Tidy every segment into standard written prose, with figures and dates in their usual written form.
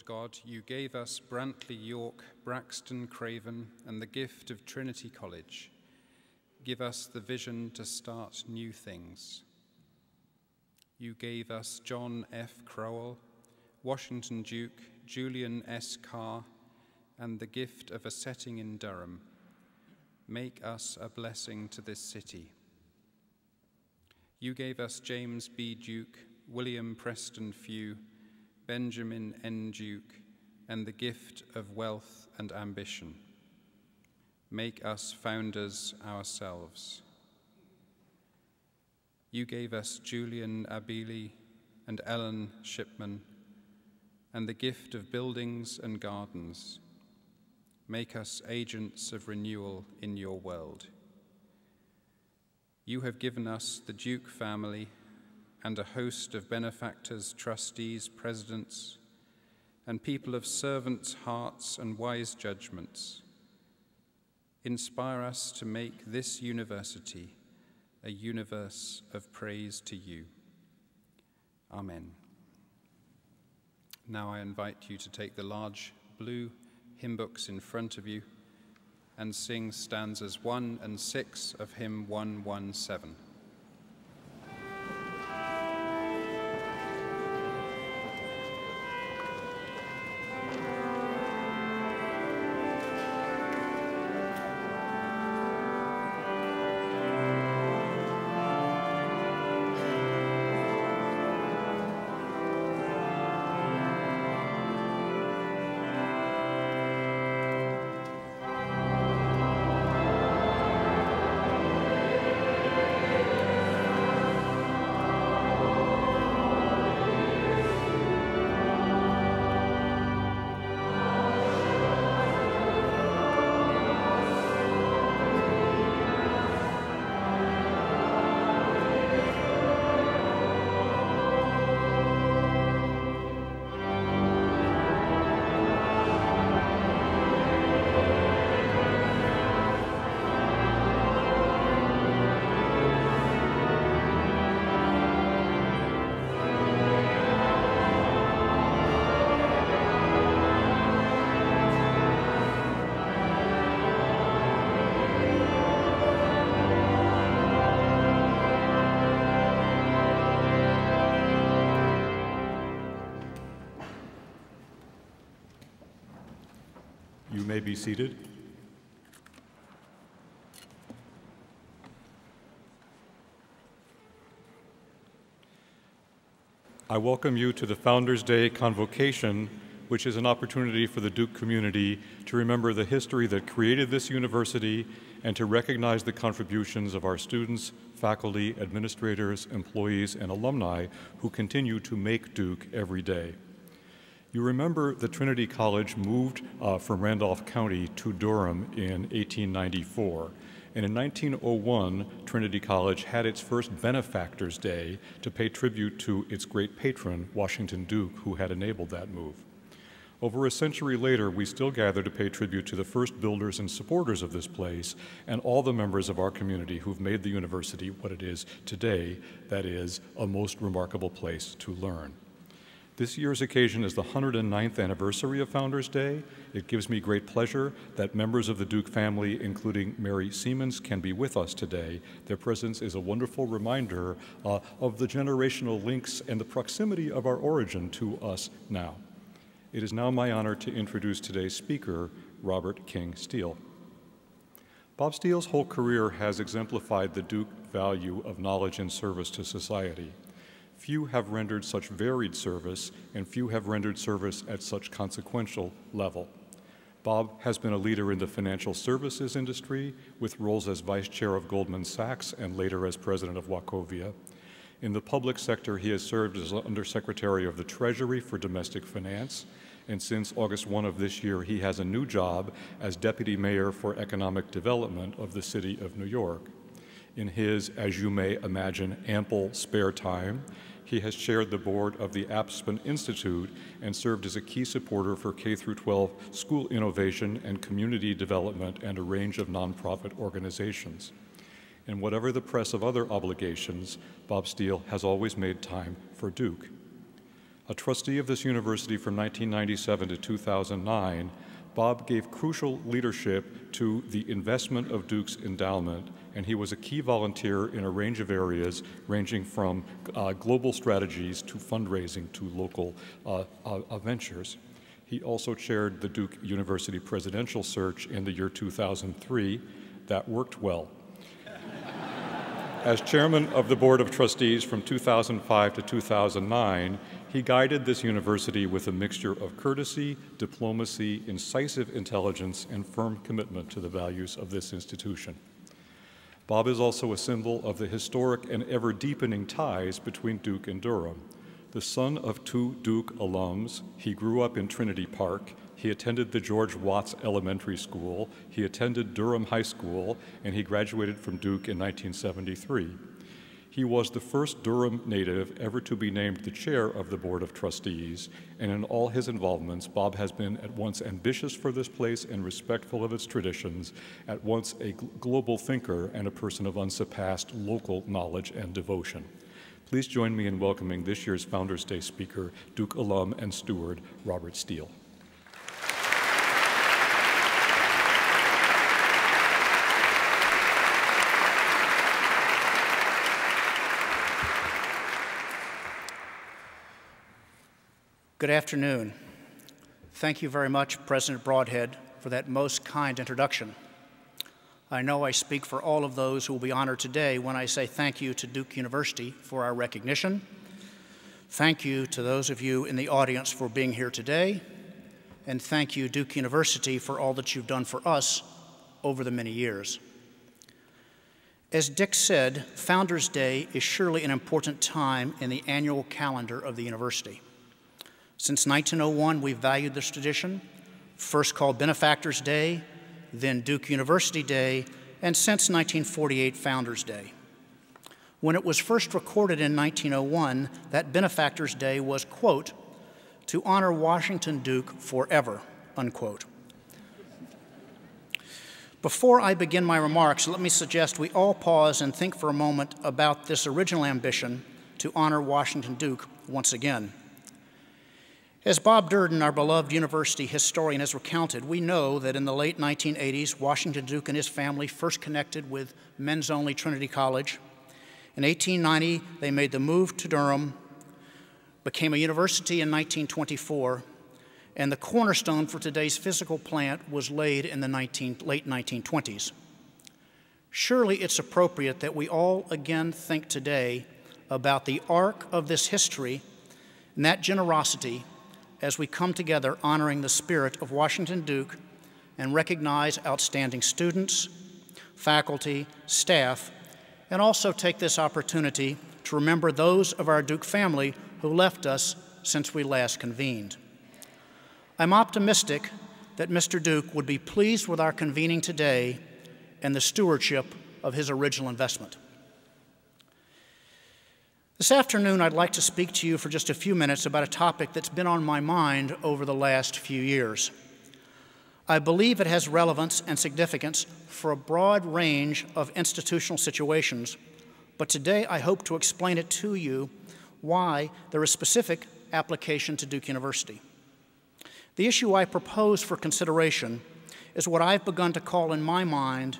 Lord God, you gave us Brantley, York, Braxton, Craven, and the gift of Trinity College. Give us the vision to start new things. You gave us John F. Crowell, Washington Duke, Julian S. Carr, and the gift of a setting in Durham. Make us a blessing to this city. You gave us James B. Duke, William Preston Few, Benjamin N. Duke, and the gift of wealth and ambition. Make us founders ourselves. You gave us Julian Abele and Ellen Shipman, and the gift of buildings and gardens. Make us agents of renewal in your world. You have given us the Duke family and a host of benefactors, trustees, presidents, and people of servants' hearts and wise judgments. Inspire us to make this university a universe of praise to you. Amen. Now I invite you to take the large blue hymn books in front of you and sing stanzas 1 and 6 of hymn 117. You may be seated. I welcome you to the Founders Day Convocation, which is an opportunity for the Duke community to remember the history that created this university and to recognize the contributions of our students, faculty, administrators, employees, and alumni who continue to make Duke every day. You remember that Trinity College moved from Randolph County to Durham in 1894. And in 1901, Trinity College had its first Benefactors Day to pay tribute to its great patron, Washington Duke, who had enabled that move. Over a century later, we still gather to pay tribute to the first builders and supporters of this place and all the members of our community who've made the university what it is today, that is, a most remarkable place to learn. This year's occasion is the 109th anniversary of Founders Day. It gives me great pleasure that members of the Duke family, including Mary Siemens, can be with us today. Their presence is a wonderful reminder of the generational links and the proximity of our origin to us now. It is now my honor to introduce today's speaker, Robert King Steele. Bob Steele's whole career has exemplified the Duke value of knowledge and service to society. Few have rendered such varied service, and few have rendered service at such consequential level. Bob has been a leader in the financial services industry, with roles as vice chair of Goldman Sachs and later as president of Wachovia. In the public sector, he has served as Undersecretary of the Treasury for Domestic Finance, and since August 1 of this year, he has a new job as Deputy Mayor for Economic Development of the City of New York. In his, as you may imagine, ample spare time, he has chaired the board of the Aspen Institute and served as a key supporter for K-12 school innovation and community development and a range of nonprofit organizations. And whatever the press of other obligations, Bob Steele has always made time for Duke. A trustee of this university from 1997 to 2009, Bob gave crucial leadership to the investment of Duke's endowment, and he was a key volunteer in a range of areas ranging from global strategies to fundraising to local ventures. He also chaired the Duke University presidential search in the year 2003. That worked well. As chairman of the Board of Trustees from 2005 to 2009, he guided this university with a mixture of courtesy, diplomacy, incisive intelligence, and firm commitment to the values of this institution. Bob is also a symbol of the historic and ever-deepening ties between Duke and Durham. The son of two Duke alums, he grew up in Trinity Park. He attended the George Watts Elementary School, he attended Durham High School, and he graduated from Duke in 1973. He was the first Durham native ever to be named the chair of the Board of Trustees, and in all his involvements, Bob has been at once ambitious for this place and respectful of its traditions, at once a global thinker and a person of unsurpassed local knowledge and devotion. Please join me in welcoming this year's Founders Day speaker, Duke alum and steward, Robert Steele. Good afternoon. Thank you very much, President Broadhead, for that most kind introduction. I know I speak for all of those who will be honored today when I say thank you to Duke University for our recognition. Thank you to those of you in the audience for being here today. And thank you, Duke University, for all that you've done for us over the many years. As Dick said, Founders Day is surely an important time in the annual calendar of the university. Since 1901, we've valued this tradition, first called Benefactors Day, then Duke University Day, and since 1948, Founders Day. When it was first recorded in 1901, that Benefactors Day was, quote, to honor Washington Duke forever, unquote. Before I begin my remarks, let me suggest we all pause and think for a moment about this original ambition to honor Washington Duke once again. As Bob Durden, our beloved university historian, has recounted, we know that in the late 1980s, Washington Duke and his family first connected with men's-only Trinity College. In 1890, they made the move to Durham, became a university in 1924, and the cornerstone for today's physical plant was laid in the late 1920s. Surely it's appropriate that we all again think today about the arc of this history and that generosity as we come together honoring the spirit of Washington Duke and recognize outstanding students, faculty, staff, and also take this opportunity to remember those of our Duke family who left us since we last convened. I'm optimistic that Mr. Duke would be pleased with our convening today and the stewardship of his original investment. This afternoon, I'd like to speak to you for just a few minutes about a topic that's been on my mind over the last few years. I believe it has relevance and significance for a broad range of institutional situations, but today I hope to explain it to you why there is specific application to Duke University. The issue I propose for consideration is what I've begun to call in my mind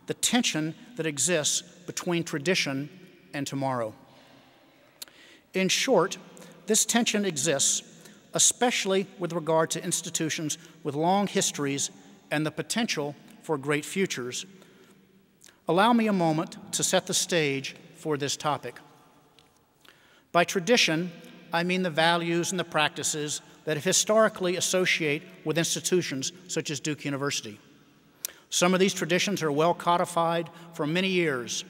the tension that exists between tradition and tomorrow. In short, this tension exists, especially with regard to institutions with long histories and the potential for great futures. Allow me a moment to set the stage for this topic. By tradition, I mean the values and the practices that have historically associate with institutions such as Duke University. Some of these traditions are well codified for many years,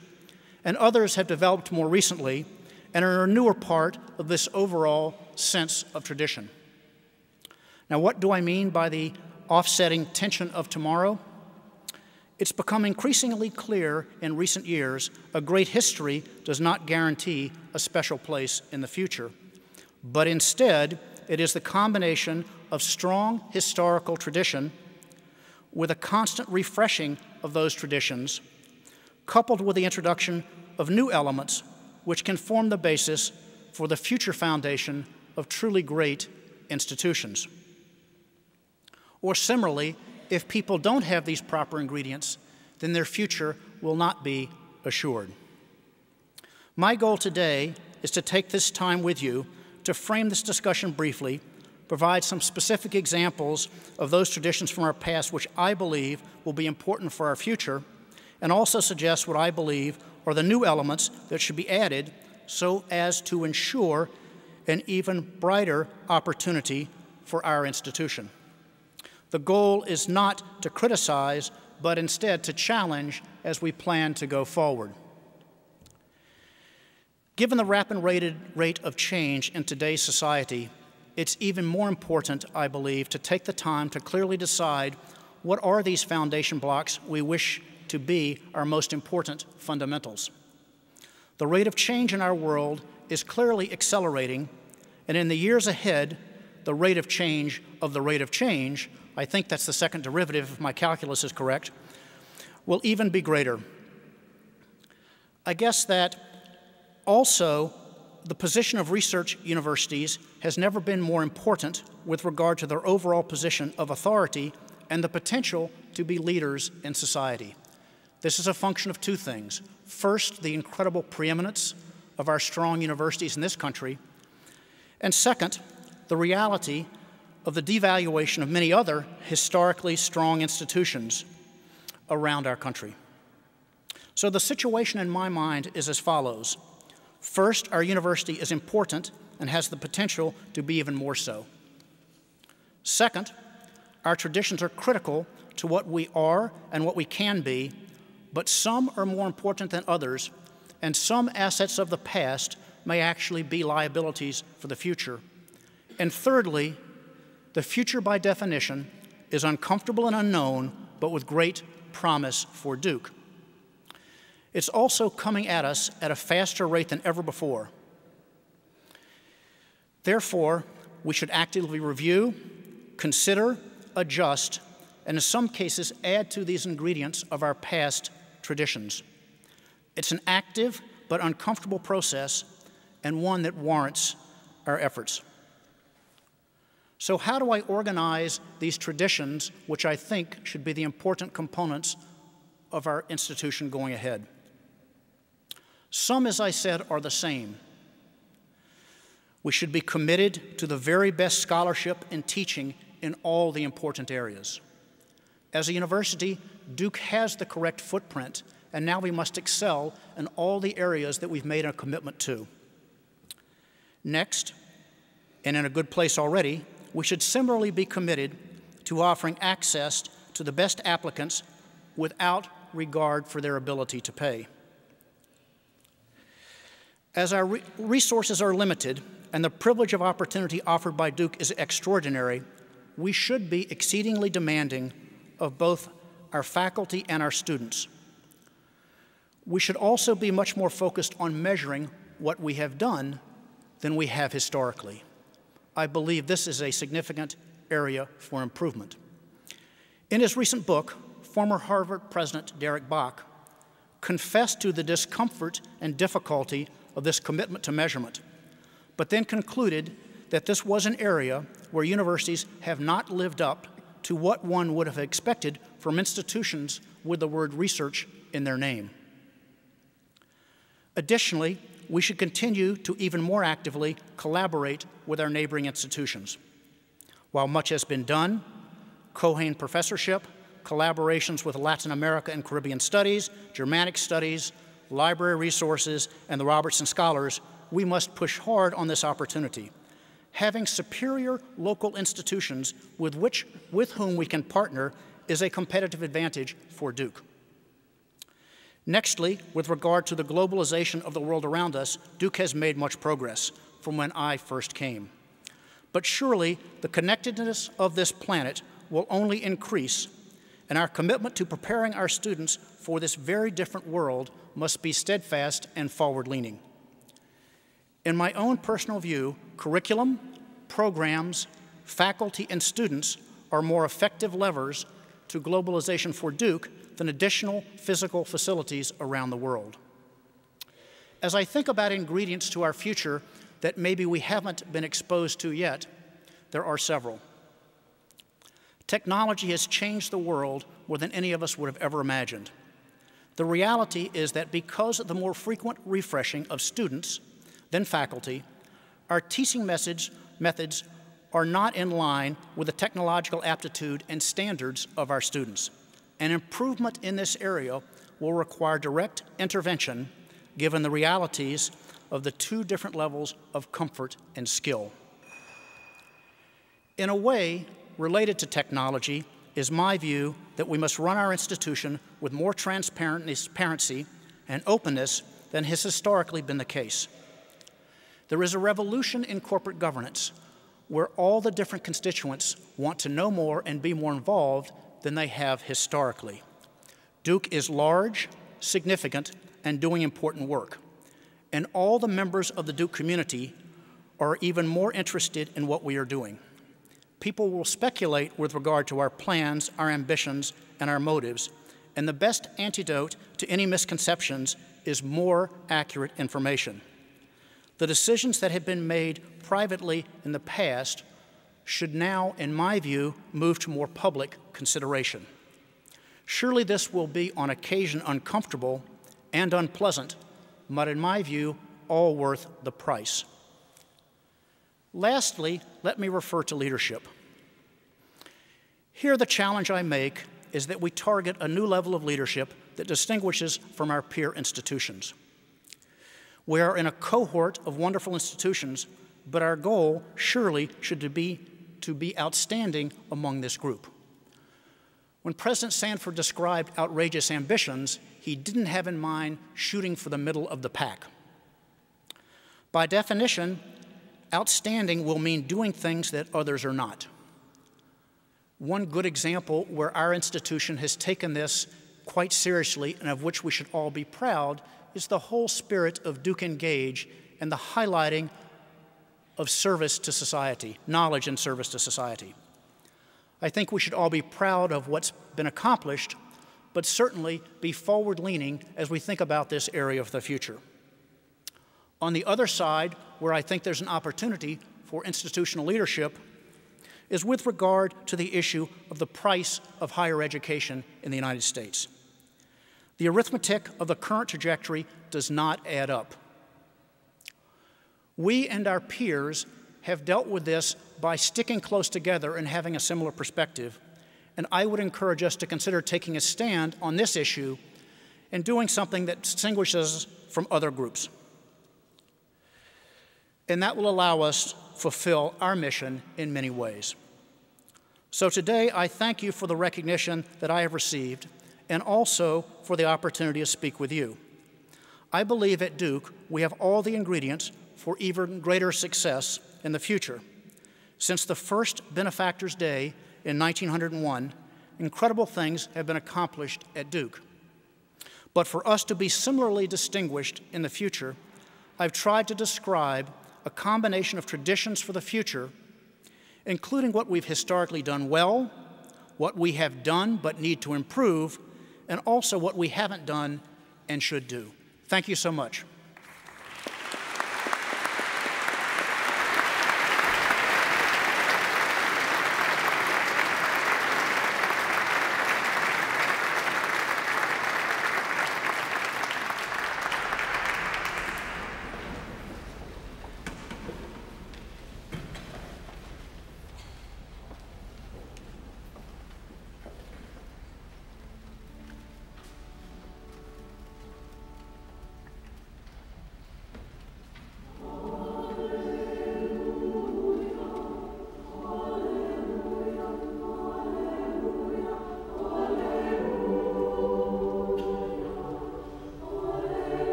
and others have developed more recently and are a newer part of this overall sense of tradition. Now, what do I mean by the offsetting tension of tomorrow? It's become increasingly clear in recent years a great history does not guarantee a special place in the future, but instead it is the combination of strong historical tradition with a constant refreshing of those traditions, coupled with the introduction of new elements which can form the basis for the future foundation of truly great institutions. Or similarly, if people don't have these proper ingredients, then their future will not be assured. My goal today is to take this time with you to frame this discussion briefly, provide some specific examples of those traditions from our past which I believe will be important for our future, and also suggest what I believe are the new elements that should be added so as to ensure an even brighter opportunity for our institution. The goal is not to criticize, but instead to challenge as we plan to go forward. Given the rapid rate of change in today's society, it's even more important, I believe, to take the time to clearly decide what are these foundation blocks we wish to be our most important fundamentals. The rate of change in our world is clearly accelerating, and in the years ahead, the rate of change, I think that's the second derivative if my calculus is correct, will even be greater. I guess that also the position of research universities has never been more important with regard to their overall position of authority and the potential to be leaders in society. This is a function of two things. First, the incredible preeminence of our strong universities in this country, and second, the reality of the devaluation of many other historically strong institutions around our country. So the situation in my mind is as follows. First, our university is important and has the potential to be even more so. Second, our traditions are critical to what we are and what we can be, but some are more important than others, and some assets of the past may actually be liabilities for the future. And thirdly, the future by definition is uncomfortable and unknown, but with great promise for Duke. It's also coming at us at a faster rate than ever before. Therefore, we should actively review, consider, adjust, and in some cases add to these ingredients of our past traditions. It's an active but uncomfortable process and one that warrants our efforts. So how do I organize these traditions, which I think should be the important components of our institution going ahead? Some, as I said, are the same. We should be committed to the very best scholarship and teaching in all the important areas. As a university, Duke has the correct footprint, and now we must excel in all the areas that we've made a commitment to. Next, and in a good place already, we should similarly be committed to offering access to the best applicants without regard for their ability to pay. As our resources are limited and the privilege of opportunity offered by Duke is extraordinary, we should be exceedingly demanding of both our faculty and our students. We should also be much more focused on measuring what we have done than we have historically. I believe this is a significant area for improvement. In his recent book, former Harvard President Derek Bach confessed to the discomfort and difficulty of this commitment to measurement, but then concluded that this was an area where universities have not lived up to what one would have expected from institutions with the word research in their name. Additionally, we should continue to even more actively collaborate with our neighboring institutions. While much has been done, Cohen Professorship, collaborations with Latin America and Caribbean Studies, Germanic Studies, library resources, and the Robertson Scholars, we must push hard on this opportunity. Having superior local institutions with whom we can partner is a competitive advantage for Duke. Nextly, with regard to the globalization of the world around us, Duke has made much progress from when I first came. But surely the connectedness of this planet will only increase, and our commitment to preparing our students for this very different world must be steadfast and forward-leaning. In my own personal view, curriculum, programs, faculty, and students are more effective levers to globalization for Duke than additional physical facilities around the world. As I think about ingredients to our future, that maybe we haven't been exposed to yet, there are several. Technology has changed the world more than any of us would have ever imagined. The reality is that because of the more frequent refreshing of students than faculty, our teaching methods are not in line with the technological aptitude and standards of our students. An improvement in this area will require direct intervention given the realities of the two different levels of comfort and skill. In a way related to technology is my view that we must run our institution with more transparency and openness than has historically been the case. There is a revolution in corporate governance where all the different constituents want to know more and be more involved than they have historically. Duke is large, significant, and doing important work. And all the members of the Duke community are even more interested in what we are doing. People will speculate with regard to our plans, our ambitions, and our motives, and the best antidote to any misconceptions is more accurate information. The decisions that have been made privately in the past should now, in my view, move to more public consideration. Surely this will be on occasion uncomfortable and unpleasant, but in my view, all worth the price. Lastly, let me refer to leadership. Here, the challenge I make is that we target a new level of leadership that distinguishes from our peer institutions. We are in a cohort of wonderful institutions, but our goal surely should be to be outstanding among this group. When President Sanford described outrageous ambitions, he didn't have in mind shooting for the middle of the pack. By definition, outstanding will mean doing things that others are not. One good example where our institution has taken this quite seriously and of which we should all be proud is the whole spirit of Duke Engage and the highlighting of service to society, knowledge and service to society. I think we should all be proud of what's been accomplished, but certainly be forward-leaning as we think about this area of the future. On the other side, where I think there's an opportunity for institutional leadership, is with regard to the issue of the price of higher education in the United States. The arithmetic of the current trajectory does not add up. We and our peers have dealt with this by sticking close together and having a similar perspective, and I would encourage us to consider taking a stand on this issue and doing something that distinguishes us from other groups. And that will allow us to fulfill our mission in many ways. So today, I thank you for the recognition that I have received and also for the opportunity to speak with you. I believe at Duke we have all the ingredients for even greater success in the future. Since the first Benefactors Day in 1901, incredible things have been accomplished at Duke. But for us to be similarly distinguished in the future, I've tried to describe a combination of traditions for the future, including what we've historically done well, what we have done but need to improve, and also what we haven't done and should do. Thank you so much.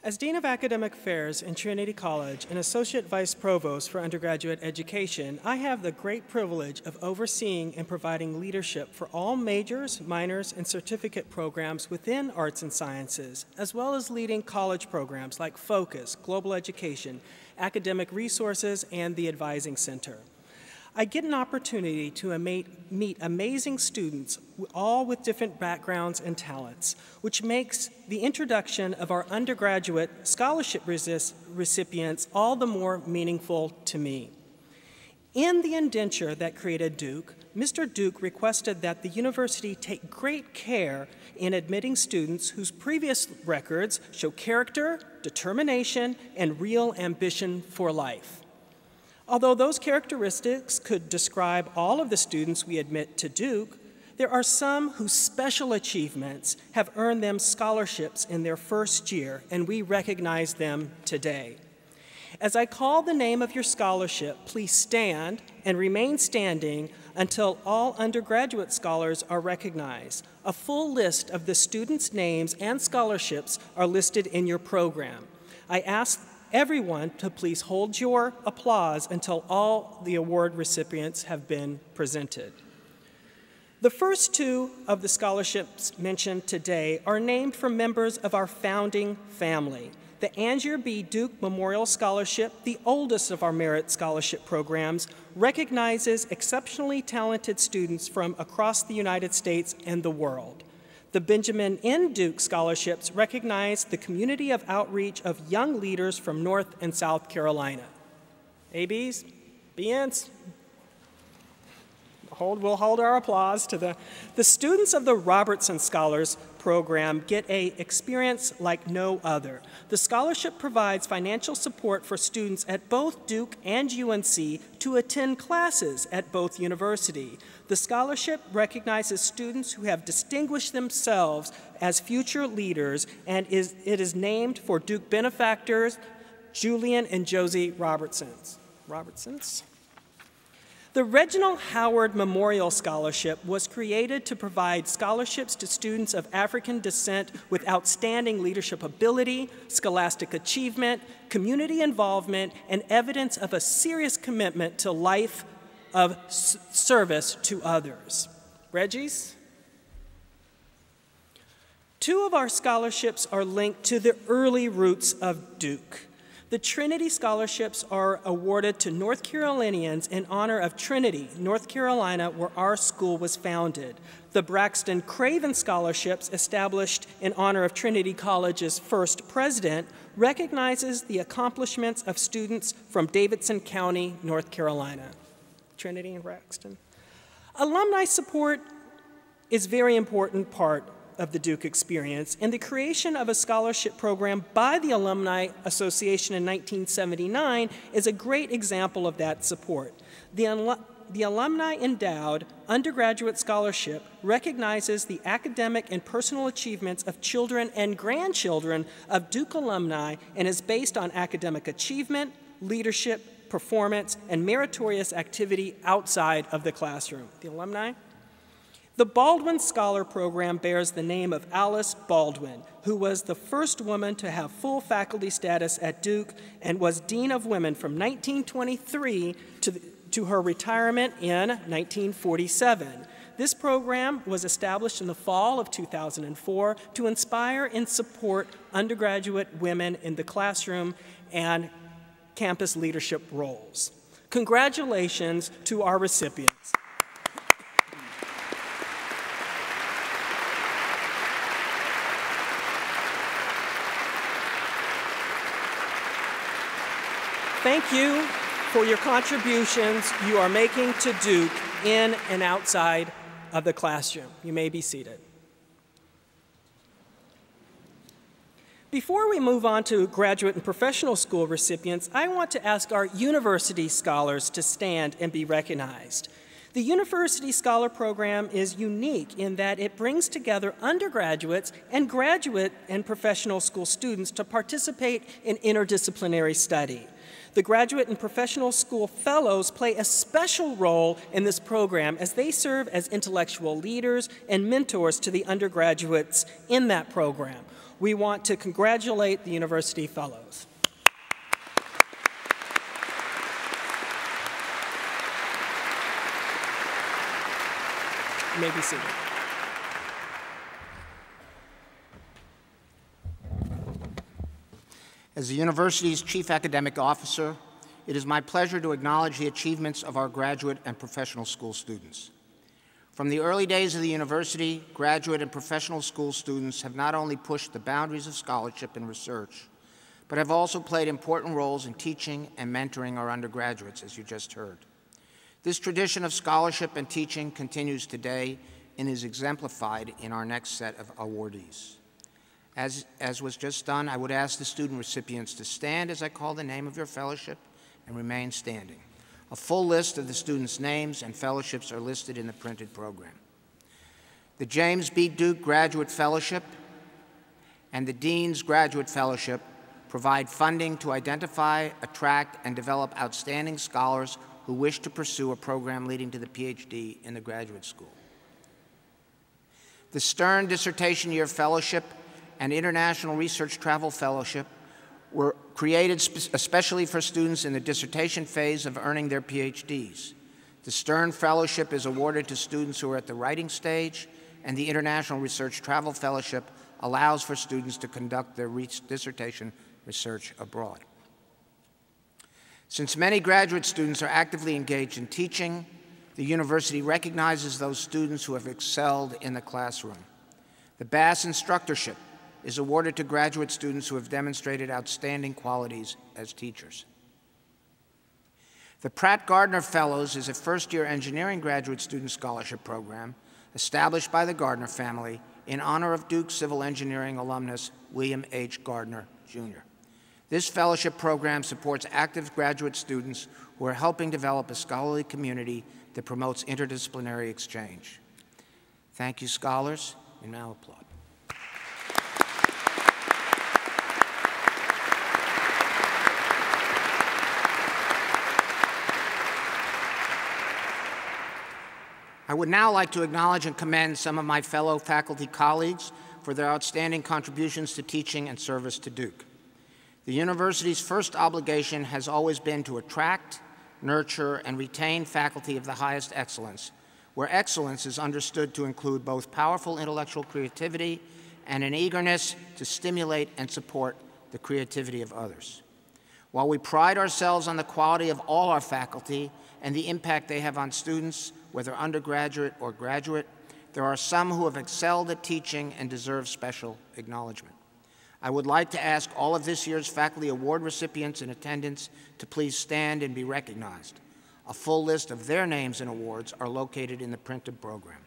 As Dean of Academic Affairs in Trinity College and Associate Vice Provost for Undergraduate Education, I have the great privilege of overseeing and providing leadership for all majors, minors, and certificate programs within arts and sciences, as well as leading college programs like Focus, Global Education, Academic Resources, and the Advising Center. I get an opportunity to meet amazing students, all with different backgrounds and talents, which makes the introduction of our undergraduate scholarship recipients all the more meaningful to me. In the indenture that created Duke, Mr. Duke requested that the university take great care in admitting students whose previous records show character, determination, and real ambition for life. Although those characteristics could describe all of the students we admit to Duke, there are some whose special achievements have earned them scholarships in their first year, and we recognize them today. As I call the name of your scholarship, please stand and remain standing until all undergraduate scholars are recognized. A full list of the students' names and scholarships are listed in your program. I ask everyone to please hold your applause until all the award recipients have been presented. The first two of the scholarships mentioned today are named for members of our founding family. The Angier B. Duke Memorial Scholarship, the oldest of our merit scholarship programs, recognizes exceptionally talented students from across the United States and the world. The Benjamin N. Duke Scholarships recognize the community of outreach of young leaders from North and South Carolina. ABs, BNs, we'll hold our applause to the students of the Robertson Scholars Program get an experience like no other. The scholarship provides financial support for students at both Duke and UNC to attend classes at both universities. The scholarship recognizes students who have distinguished themselves as future leaders, and it is named for Duke benefactors Julian and Josie Robertsons. The Reginald Howard Memorial Scholarship was created to provide scholarships to students of African descent with outstanding leadership ability, scholastic achievement, community involvement, and evidence of a serious commitment to life of service to others. Reggie's? Two of our scholarships are linked to the early roots of Duke. The Trinity Scholarships are awarded to North Carolinians in honor of Trinity, North Carolina, where our school was founded. The Braxton Craven Scholarships, established in honor of Trinity College's first president, recognizes the accomplishments of students from Davidson County, North Carolina. Trinity and Braxton. Alumni support is a very important part of the Duke experience, and the creation of a scholarship program by the Alumni Association in 1979 is a great example of that support. The Alumni Endowed Undergraduate Scholarship recognizes the academic and personal achievements of children and grandchildren of Duke alumni and is based on academic achievement, leadership, performance, and meritorious activity outside of the classroom. The alumni? The Baldwin Scholar Program bears the name of Alice Baldwin, who was the first woman to have full faculty status at Duke and was Dean of Women from 1923 to her retirement in 1947. This program was established in the fall of 2004 to inspire and support undergraduate women in the classroom and campus leadership roles. Congratulations to our recipients. Thank you for your contributions you are making to Duke in and outside of the classroom. You may be seated. Before we move on to graduate and professional school recipients, I want to ask our university scholars to stand and be recognized. The University Scholar Program is unique in that it brings together undergraduates and graduate and professional school students to participate in interdisciplinary study. The Graduate and Professional School Fellows play a special role in this program as they serve as intellectual leaders and mentors to the undergraduates in that program. We want to congratulate the University Fellows. You may be seated. As the university's Chief Academic Officer, it is my pleasure to acknowledge the achievements of our graduate and professional school students. From the early days of the university, graduate and professional school students have not only pushed the boundaries of scholarship and research, but have also played important roles in teaching and mentoring our undergraduates, as you just heard. This tradition of scholarship and teaching continues today and is exemplified in our next set of awardees. As was just done, I would ask the student recipients to stand as I call the name of your fellowship and remain standing. A full list of the students' names and fellowships are listed in the printed program. The James B. Duke Graduate Fellowship and the Dean's Graduate Fellowship provide funding to identify, attract, and develop outstanding scholars who wish to pursue a program leading to the PhD in the graduate school. The Stern Dissertation Year Fellowship and International Research Travel Fellowship were created especially for students in the dissertation phase of earning their PhDs. The Stern Fellowship is awarded to students who are at the writing stage, and the International Research Travel Fellowship allows for students to conduct their dissertation research abroad. Since many graduate students are actively engaged in teaching, the university recognizes those students who have excelled in the classroom. The Bass Instructorship is awarded to graduate students who have demonstrated outstanding qualities as teachers. The Pratt Gardner Fellows is a first-year engineering graduate student scholarship program established by the Gardner family in honor of Duke Civil Engineering alumnus William H. Gardner, Jr. This fellowship program supports active graduate students who are helping develop a scholarly community that promotes interdisciplinary exchange. Thank you, scholars, and now applaud. I would now like to acknowledge and commend some of my fellow faculty colleagues for their outstanding contributions to teaching and service to Duke. The university's first obligation has always been to attract, nurture, and retain faculty of the highest excellence, where excellence is understood to include both powerful intellectual creativity and an eagerness to stimulate and support the creativity of others. While we pride ourselves on the quality of all our faculty and the impact they have on students, whether undergraduate or graduate, there are some who have excelled at teaching and deserve special acknowledgement. I would like to ask all of this year's faculty award recipients in attendance to please stand and be recognized. A full list of their names and awards are located in the printed program.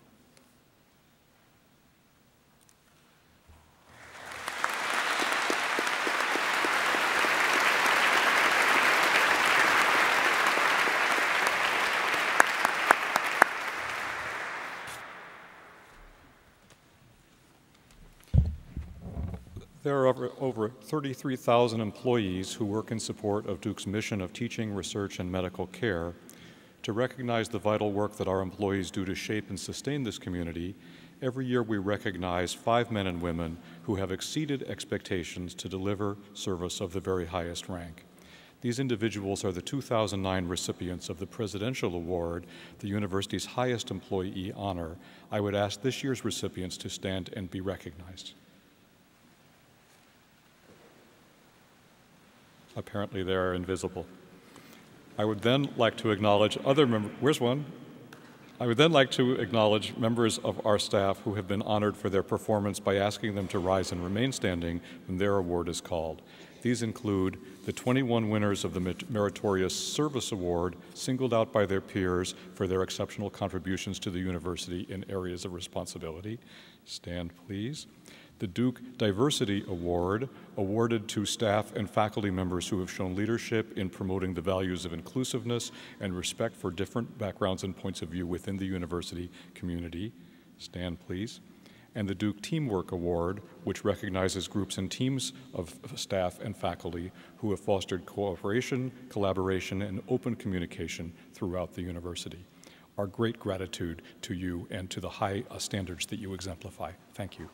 There are over 33,000 employees who work in support of Duke's mission of teaching, research, and medical care. To recognize the vital work that our employees do to shape and sustain this community, every year we recognize 5 men and women who have exceeded expectations to deliver service of the very highest rank. These individuals are the 2009 recipients of the Presidential Award, the university's highest employee honor. I would ask this year's recipients to stand and be recognized. Apparently they are invisible. I would then like to acknowledge other members. Where's one? I would then like to acknowledge members of our staff who have been honored for their performance by asking them to rise and remain standing when their award is called. These include the 21 winners of the Meritorious Service Award, singled out by their peers for their exceptional contributions to the university in areas of responsibility. Stand, please. The Duke Diversity Award, awarded to staff and faculty members who have shown leadership in promoting the values of inclusiveness and respect for different backgrounds and points of view within the university community. Stand, please. and the Duke Teamwork Award, which recognizes groups and teams of staff and faculty who have fostered cooperation, collaboration, and open communication throughout the university. Our great gratitude to you and to the high standards that you exemplify. Thank you.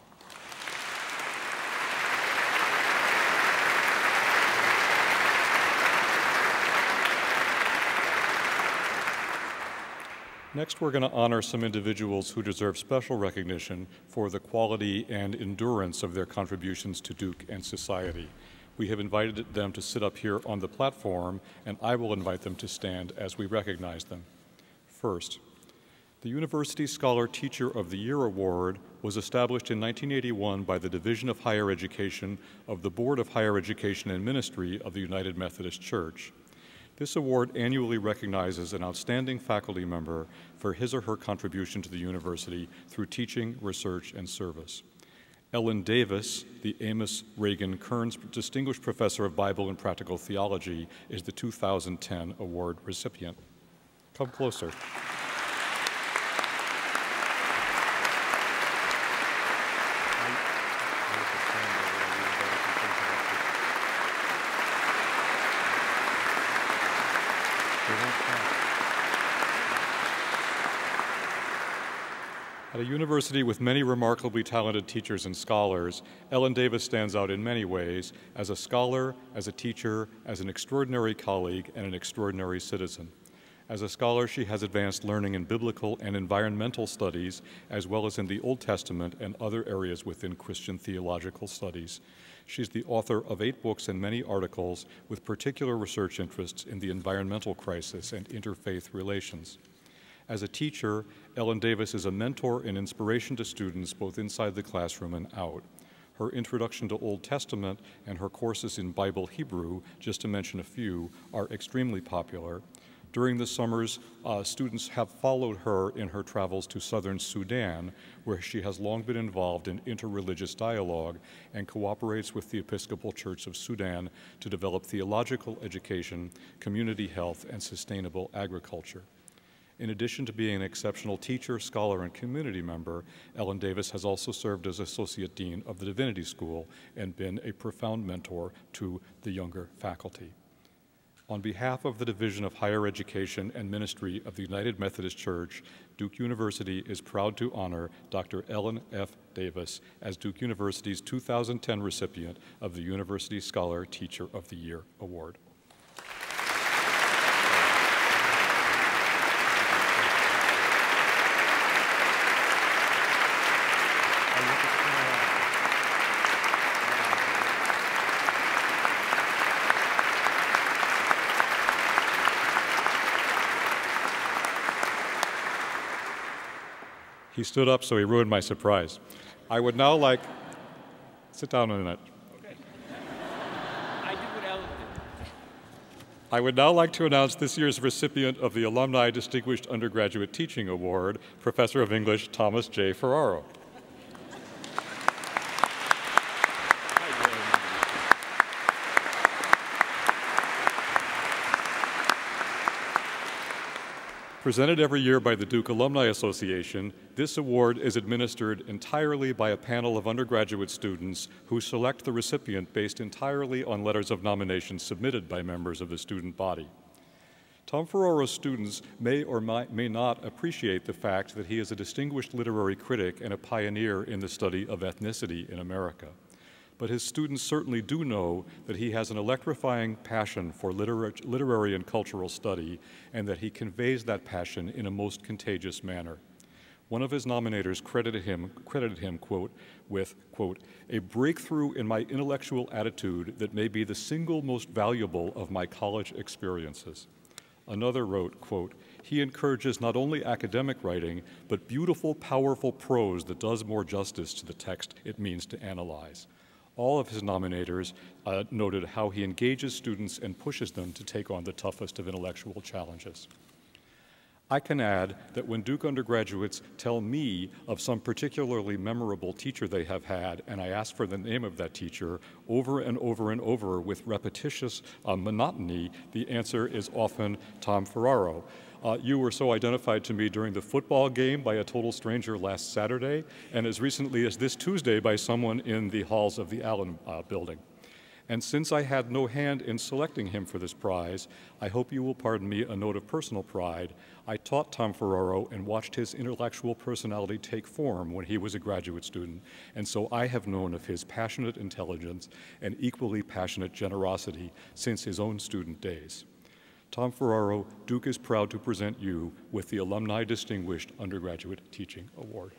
Next, we're going to honor some individuals who deserve special recognition for the quality and endurance of their contributions to Duke and society. We have invited them to sit up here on the platform, and I will invite them to stand as we recognize them. First, the University Scholar Teacher of the Year Award was established in 1981 by the Division of Higher Education of the Board of Higher Education and Ministry of the United Methodist Church. This award annually recognizes an outstanding faculty member for his or her contribution to the university through teaching, research, and service. Ellen Davis, the Amos Reagan Kearns Distinguished Professor of Bible and Practical Theology, is the 2010 award recipient. Come closer. At a university with many remarkably talented teachers and scholars, Ellen Davis stands out in many ways as a scholar, as a teacher, as an extraordinary colleague, and an extraordinary citizen. As a scholar, she has advanced learning in biblical and environmental studies, as well as in the Old Testament and other areas within Christian theological studies. She's the author of 8 books and many articles with particular research interests in the environmental crisis and interfaith relations. As a teacher, Ellen Davis is a mentor and inspiration to students both inside the classroom and out. Her introduction to Old Testament and her courses in Bible Hebrew, just to mention a few, are extremely popular. During the summers, students have followed her in her travels to southern Sudan, where she has long been involved in interreligious dialogue and cooperates with the Episcopal Church of Sudan to develop theological education, community health, and sustainable agriculture. In addition to being an exceptional teacher, scholar, and community member, Ellen Davis has also served as Associate Dean of the Divinity School and been a profound mentor to the younger faculty. On behalf of the Division of Higher Education and Ministry of the United Methodist Church, Duke University is proud to honor Dr. Ellen F. Davis as Duke University's 2010 recipient of the University Scholar Teacher of the Year Award. He stood up, so he ruined my surprise. I would now like, sit down a minute. Okay. I do what Ellen did. I would now like to announce this year's recipient of the Alumni Distinguished Undergraduate Teaching Award, Professor of English Thomas J. Ferraro. Presented every year by the Duke Alumni Association, this award is administered entirely by a panel of undergraduate students who select the recipient based entirely on letters of nomination submitted by members of the student body. Tom Ferraro's students may or may not appreciate the fact that he is a distinguished literary critic and a pioneer in the study of ethnicity in America. But his students certainly do know that he has an electrifying passion for literary and cultural study, and that he conveys that passion in a most contagious manner. One of his nominators credited him, quote, with, quote, a breakthrough in my intellectual attitude that may be the single most valuable of my college experiences. Another wrote, quote, he encourages not only academic writing, but beautiful, powerful prose that does more justice to the text it means to analyze. All of his nominators noted how he engages students and pushes them to take on the toughest of intellectual challenges. I can add that when Duke undergraduates tell me of some particularly memorable teacher they have had, and I ask for the name of that teacher over and over and over with repetitious monotony, the answer is often Tom Ferraro. You were so identified to me during the football game by a total stranger last Saturday, and as recently as this Tuesday by someone in the halls of the Allen building. And since I had no hand in selecting him for this prize, I hope you will pardon me a note of personal pride. I taught Tom Ferraro and watched his intellectual personality take form when he was a graduate student, and so I have known of his passionate intelligence and equally passionate generosity since his own student days. Tom Ferraro, Duke is proud to present you with the Alumni Distinguished Undergraduate Teaching Award.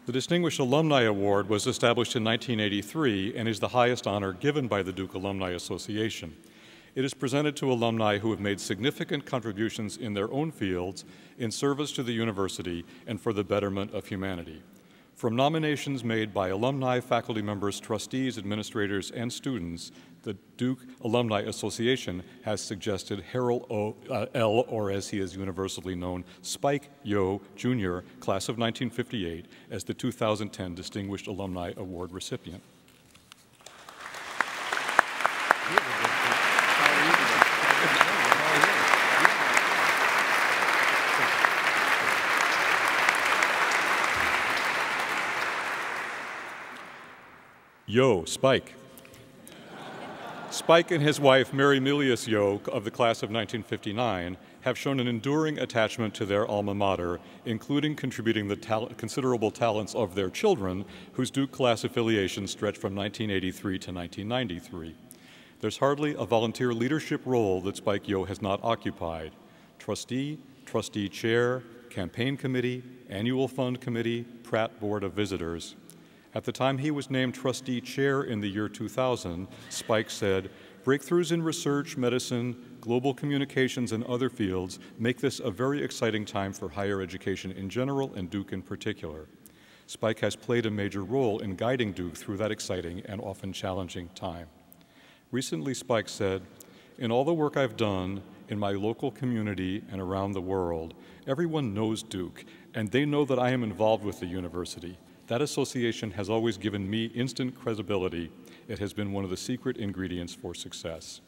The Distinguished Alumni Award was established in 1983 and is the highest honor given by the Duke Alumni Association. It is presented to alumni who have made significant contributions in their own fields in service to the university and for the betterment of humanity. From nominations made by alumni, faculty members, trustees, administrators, and students, the Duke Alumni Association has suggested Harold L., or as he is universally known, Spike Yo, Jr., class of 1958, as the 2010 Distinguished Alumni Award recipient. Yo, Spike. Spike and his wife, Mary Milius Yo, of the class of 1959, have shown an enduring attachment to their alma mater, including contributing the considerable talents of their children, whose Duke class affiliations stretch from 1983 to 1993. There's hardly a volunteer leadership role that Spike Yo has not occupied. Trustee, trustee chair, campaign committee, annual fund committee, Pratt Board of Visitors. At the time he was named trustee chair in the year 2000, Spike said, "Breakthroughs in research, medicine, global communications, and other fields make this a very exciting time for higher education in general and Duke in particular." Spike has played a major role in guiding Duke through that exciting and often challenging time. Recently, Spike said, "In all the work I've done in my local community and around the world, everyone knows Duke, and they know that I am involved with the university. That association has always given me instant credibility. It has been one of the secret ingredients for success."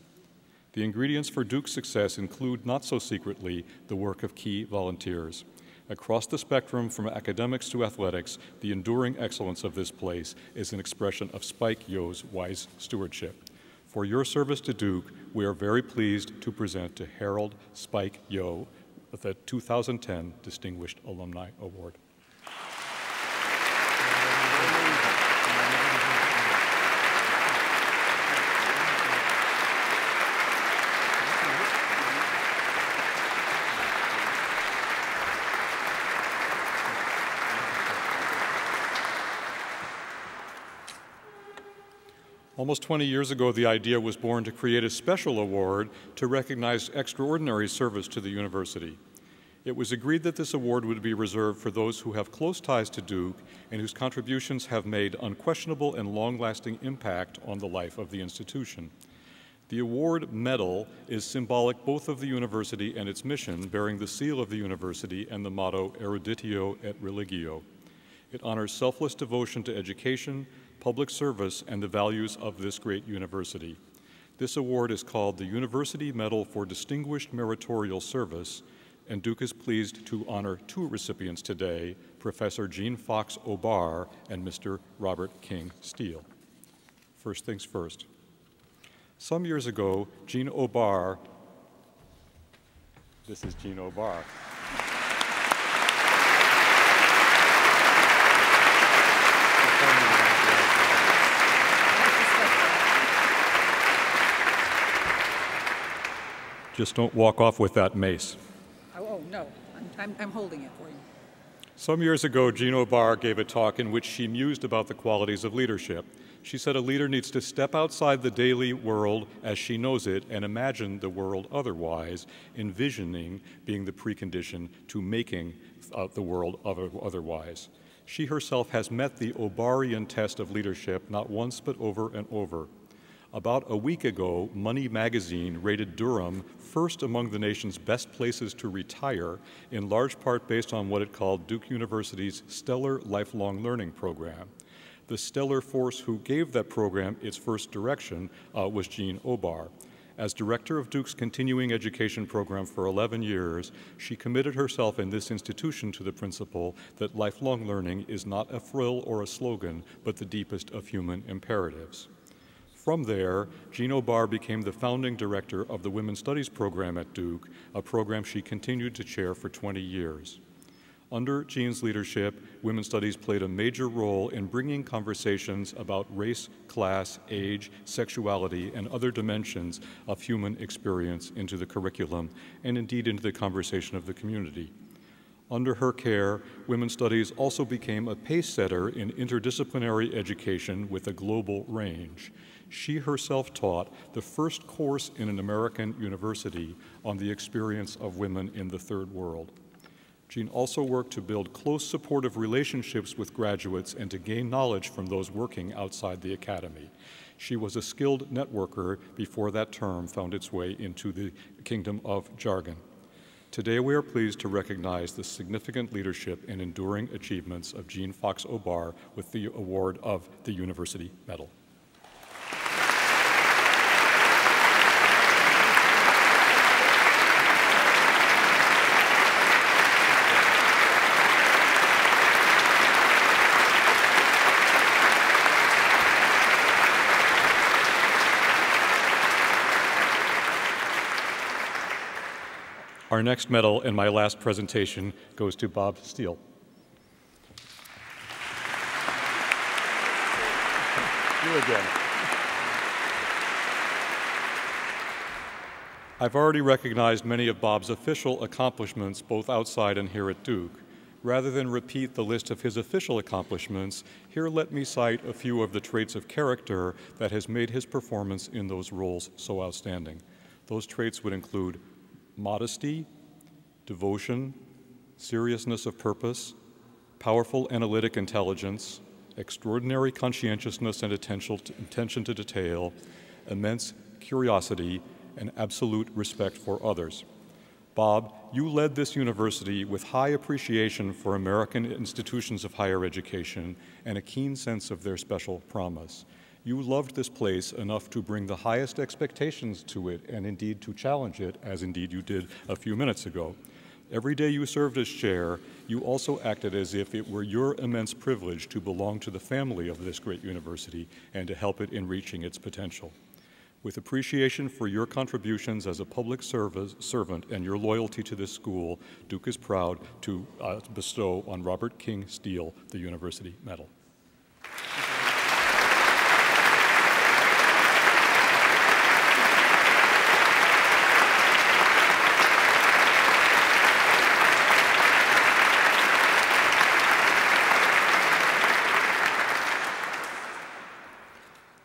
The ingredients for Duke's success include, not so secretly, the work of key volunteers. Across the spectrum, from academics to athletics, the enduring excellence of this place is an expression of Spike Yo's wise stewardship. For your service to Duke, we are very pleased to present to Harold Spike Yo the 2010 Distinguished Alumni Award. Almost 20 years ago, the idea was born to create a special award to recognize extraordinary service to the university. It was agreed that this award would be reserved for those who have close ties to Duke and whose contributions have made unquestionable and long-lasting impact on the life of the institution. The award medal is symbolic both of the university and its mission, bearing the seal of the university and the motto Eruditio et Religio. It honors selfless devotion to education, public service, and the values of this great university. This award is called the University Medal for Distinguished Meritorial Service, and Duke is pleased to honor two recipients today, Professor Jean Fox Obar and Mr. Robert King Steele. First things first. Some years ago, Jean Obar, this is Jean Obar. Just don't walk off with that mace. Oh, no, I'm holding it for you. Some years ago, Jean Obar gave a talk in which she mused about the qualities of leadership. She said a leader needs to step outside the daily world as she knows it and imagine the world otherwise, envisioning being the precondition to making the world otherwise. She herself has met the O'Barian test of leadership not once but over and over. About a week ago, Money magazine rated Durham first among the nation's best places to retire, in large part based on what it called Duke University's stellar lifelong learning program. The stellar force who gave that program its first direction was Jean O'Barr. As director of Duke's continuing education program for 11 years, she committed herself in this institution to the principle that lifelong learning is not a frill or a slogan, but the deepest of human imperatives. From there, Jean O'Barr became the founding director of the Women's Studies program at Duke, a program she continued to chair for 20 years. Under Jean's leadership, Women's Studies played a major role in bringing conversations about race, class, age, sexuality, and other dimensions of human experience into the curriculum, and indeed into the conversation of the community. Under her care, Women's Studies also became a pace-setter in interdisciplinary education with a global range. She herself taught the first course in an American university on the experience of women in the Third World. Jean also worked to build close supportive relationships with graduates and to gain knowledge from those working outside the academy. She was a skilled networker before that term found its way into the kingdom of jargon. Today we are pleased to recognize the significant leadership and enduring achievements of Jean Fox O'Barr with the award of the University Medal. Our next medal and my last presentation goes to Bob Steele. You again. I've already recognized many of Bob's official accomplishments both outside and here at Duke. Rather than repeat the list of his official accomplishments, here let me cite a few of the traits of character that has made his performance in those roles so outstanding. Those traits would include modesty, devotion, seriousness of purpose, powerful analytic intelligence, extraordinary conscientiousness and attention to detail, immense curiosity, and absolute respect for others. Bob, you led this university with high appreciation for American institutions of higher education and a keen sense of their special promise. You loved this place enough to bring the highest expectations to it and indeed to challenge it, as indeed you did a few minutes ago. Every day you served as chair, you also acted as if it were your immense privilege to belong to the family of this great university and to help it in reaching its potential. With appreciation for your contributions as a public servant and your loyalty to this school, Duke is proud to bestow on Robert King Steele the University Medal.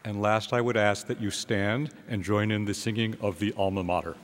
And last, I would ask that you stand and join in the singing of the Alma Mater.